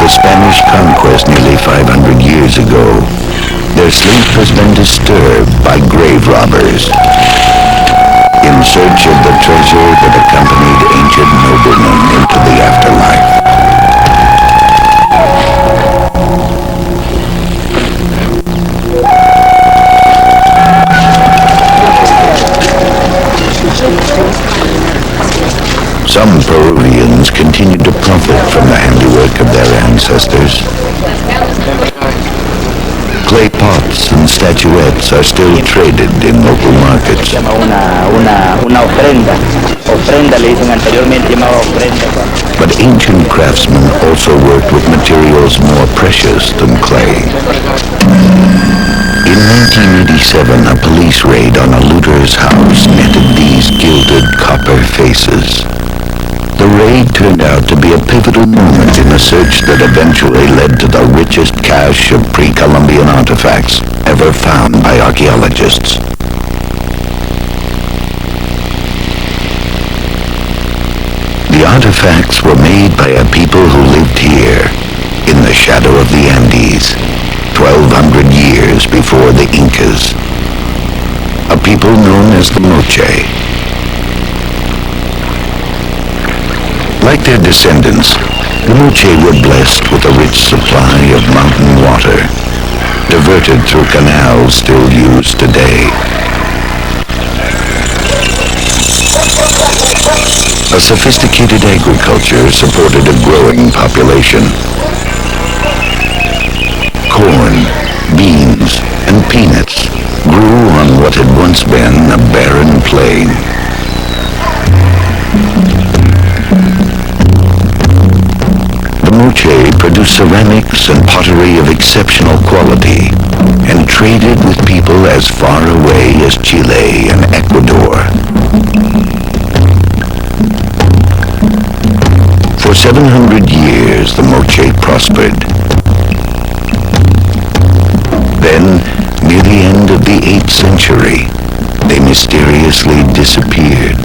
the Spanish conquest nearly 500 years ago, their sleep has been disturbed by grave robbers in search of the treasure that accompanied ancient noblemen into the afterlife. Some Peruvians continue to profit from the handiwork of their ancestors. Clay pots and statuettes are still traded in local markets. But ancient craftsmen also worked with materials more precious than clay. In 1987, a police raid on a looter's house netted these gilded copper faces. The raid turned out to be a pivotal moment in a search that eventually led to the richest cache of pre-Columbian artifacts ever found by archaeologists. The artifacts were made by a people who lived here, in the shadow of the Andes, 1,200 years before the Incas. A people known as the Moche. Like their descendants, the Moche were blessed with a rich supply of mountain water, diverted through canals still used today. A sophisticated agriculture supported a growing population. Corn, beans, and peanuts grew on what had once been a barren plain. The Moche produced ceramics and pottery of exceptional quality and traded with people as far away as Chile and Ecuador. For 700 years, the Moche prospered. Then, near the end of the 8th century, they mysteriously disappeared.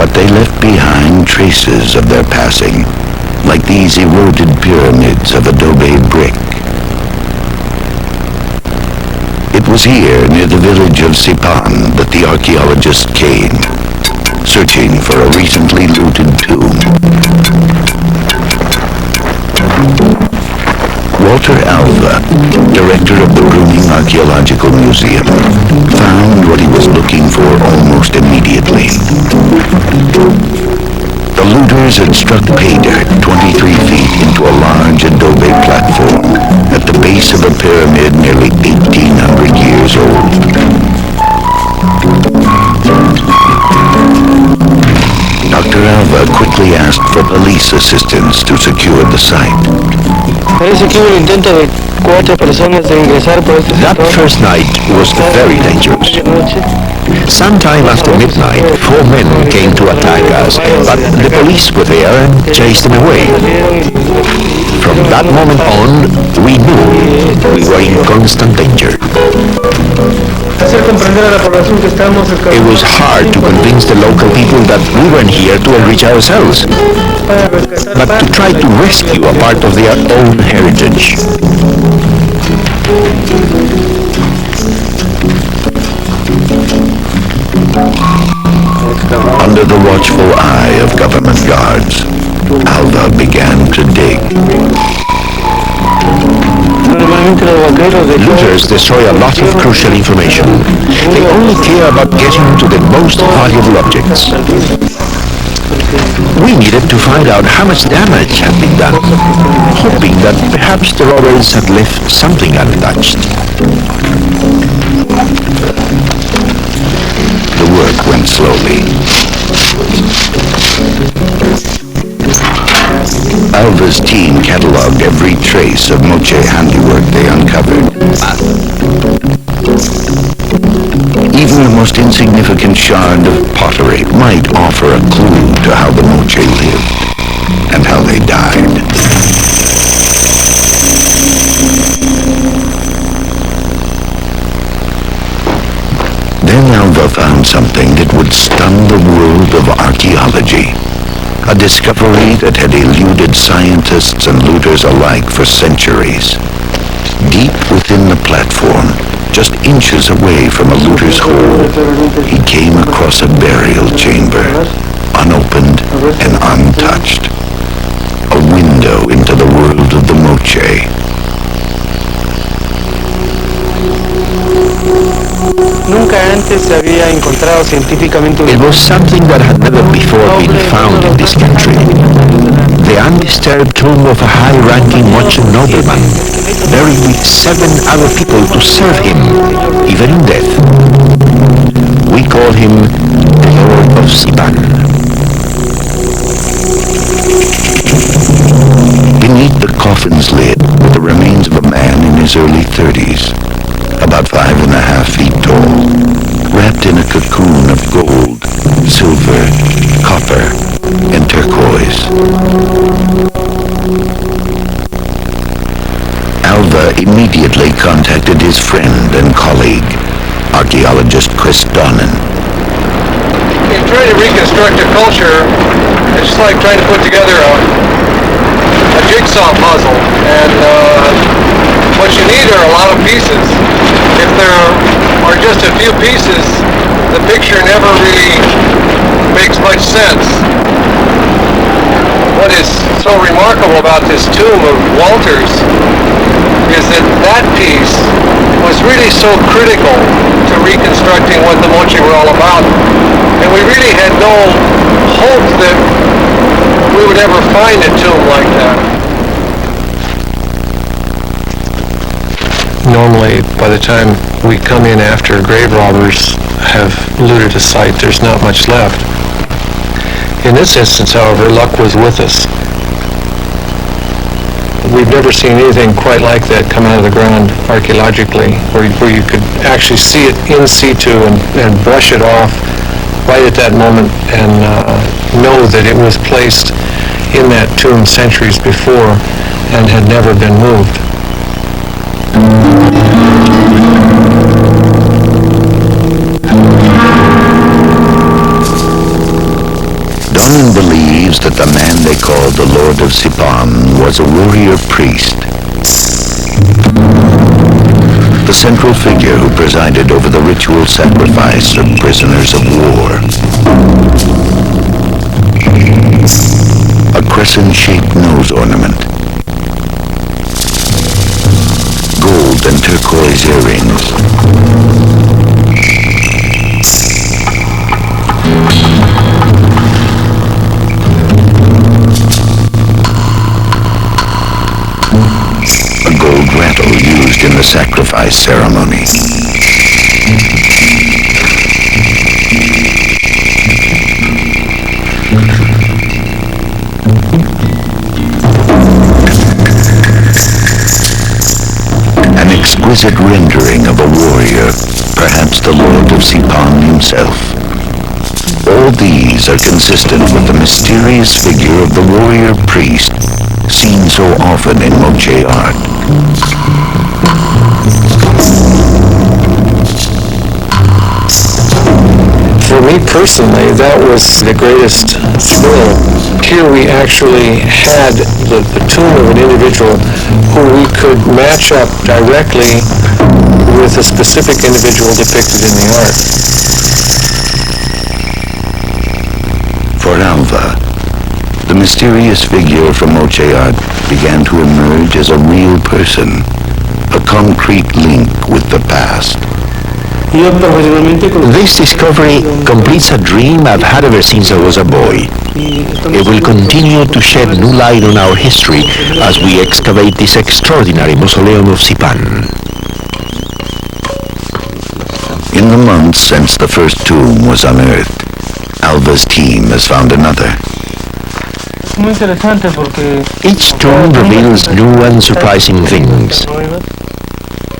But they left behind traces of their passing, like these eroded pyramids of adobe brick. It was here, near the village of Sipan, that the archaeologists came, searching for a recently looted tomb. Walter Alva, director of the Bruning Archaeological Museum, found what he was looking for almost immediately. The looters had struck pay dirt 23 feet into a large adobe platform at the base of a pyramid nearly 1,800 years old. Dr. Alva quickly asked for police assistance to secure the site. That first night was very dangerous. Sometime after midnight, 4 men came to attack us, but the police were there and chased them away. From that moment on, we knew we were in constant danger. It was hard to convince the local people that we weren't here to enrich ourselves, but to try to rescue a part of their own heritage. Under the watchful eye of government guards, Alva began to dig. Looters destroy a lot of crucial information. They only care about getting to the most valuable objects. We needed to find out how much damage had been done, hoping that perhaps the robbers had left something untouched. The work went slowly. Alva's team cataloged every trace of Moche handiwork they uncovered. Even the most insignificant shard of pottery might offer a clue to how the Moche lived and how they died. Then Alva found something that would stun the world of archaeology. A discovery that had eluded scientists and looters alike for centuries. Deep within the platform, just inches away from a looter's hole, he came across a burial chamber, unopened and untouched. A window into the world of the Moche. It was something that had never before been found in this country. The undisturbed tomb of a high-ranking Moche nobleman, buried with 7 other people to serve him, even in death. We call him the Lord of Sipan. Beneath the coffin's lid were the remains of a man in his early 30s, about 5.5 feet tall, wrapped in a cocoon of gold, silver, copper, and turquoise. Alva immediately contacted his friend and colleague, archaeologist Chris Donnan. In trying to reconstruct a culture, it's just like trying to put together a jigsaw puzzle, and what you need are a lot of pieces. If there are just a few pieces, the picture never really makes much sense. What is so remarkable about this tomb of Walter's is that that piece was really so critical to reconstructing what the Moche were all about, and we really had no hope that we would ever find a tomb like that. Normally, by the time we come in after grave robbers have looted a site, there's not much left. In this instance, however, luck was with us. We've never seen anything quite like that come out of the ground archaeologically, where you could actually see it in situ and brush it off right at that moment and know that it was placed in that tomb centuries before and had never been moved. Donnan believes that the man they called the Lord of Sipan was a warrior priest. The central figure who presided over the ritual sacrifice of prisoners of war. A crescent-shaped nose ornament. Gold and turquoise earrings. A gold rattle used in the sacrifice ceremony. An exquisite rendering of a warrior, perhaps the Lord of Sipan himself. All these are consistent with the mysterious figure of the warrior priest seen so often in Moche art. For me personally, that was the greatest thrill. Here we actually had the tomb of an individual who we could match up directly with a specific individual depicted in the art. For Alva, the mysterious figure from Moche art began to emerge as a real person, a concrete link with the past. This discovery completes a dream I've had ever since I was a boy. It will continue to shed new light on our history as we excavate this extraordinary mausoleum of Sipan. In the months since the first tomb was unearthed, Alva's team has found another. Each tomb reveals new and surprising things,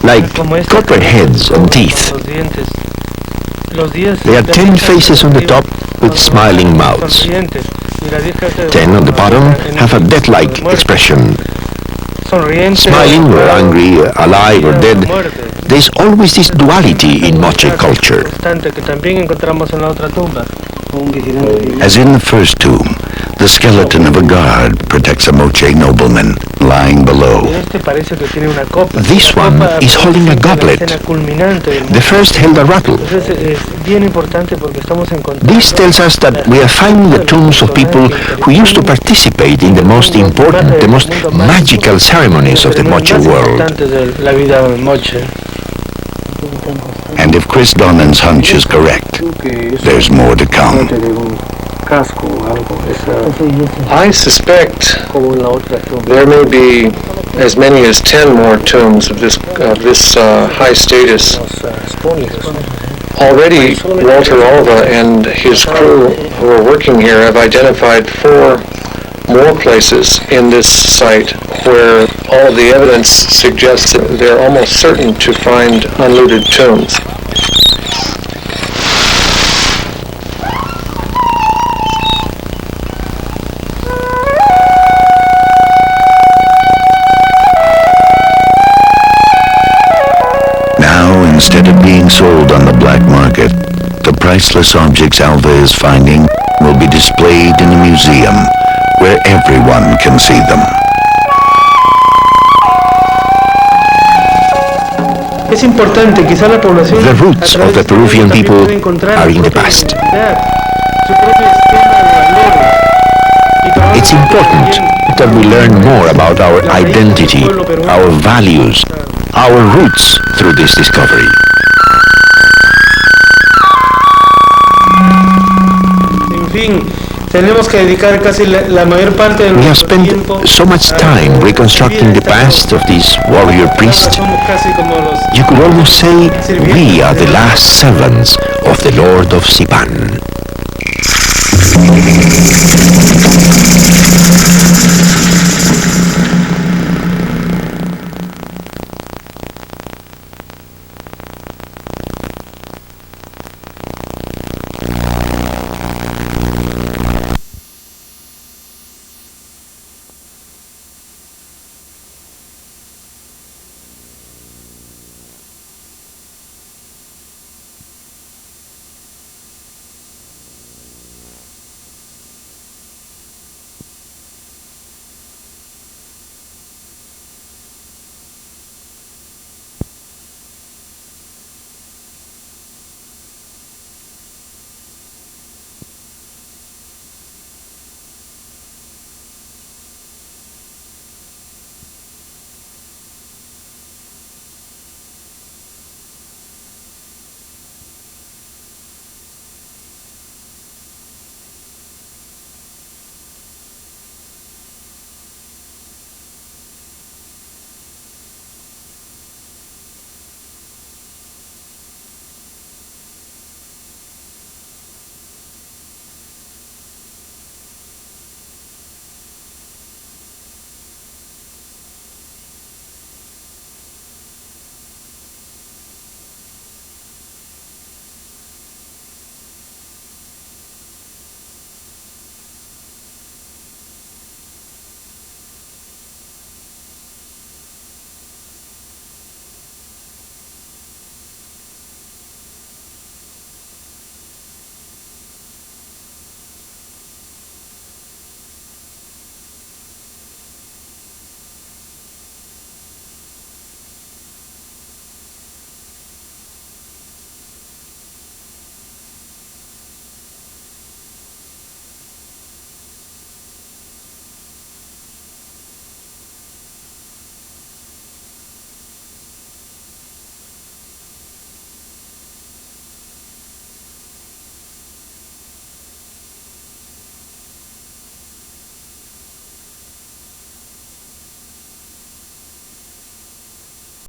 like copper heads and teeth. There are 10 faces on the top with smiling mouths. 10 on the bottom have a death-like expression. Smiling or angry, alive or dead, there's always this duality in Moche culture. As in the first tomb, The skeleton of a guard protects a Moche nobleman lying below. This one is holding a goblet. The first held a rattle. This tells us that we are finding the tombs of people who used to participate in the most important, the most magical ceremonies of the Moche world. And if Chris Donnan's hunch is correct, there's more to come. I suspect there may be as many as 10 more tombs of this high status. Already, Walter Alva and his crew who are working here have identified 4 more places in this site where all of the evidence suggests that they're almost certain to find unlooted tombs. Instead of being sold on the black market, the priceless objects Alva is finding will be displayed in a museum where everyone can see them. The roots of the Peruvian people are in the past. It's important that we learn more about our identity, our values, our roots through this discovery. We have spent so much time reconstructing the past of this warrior priest. You could almost say we are the last servants of the Lord of Sipan.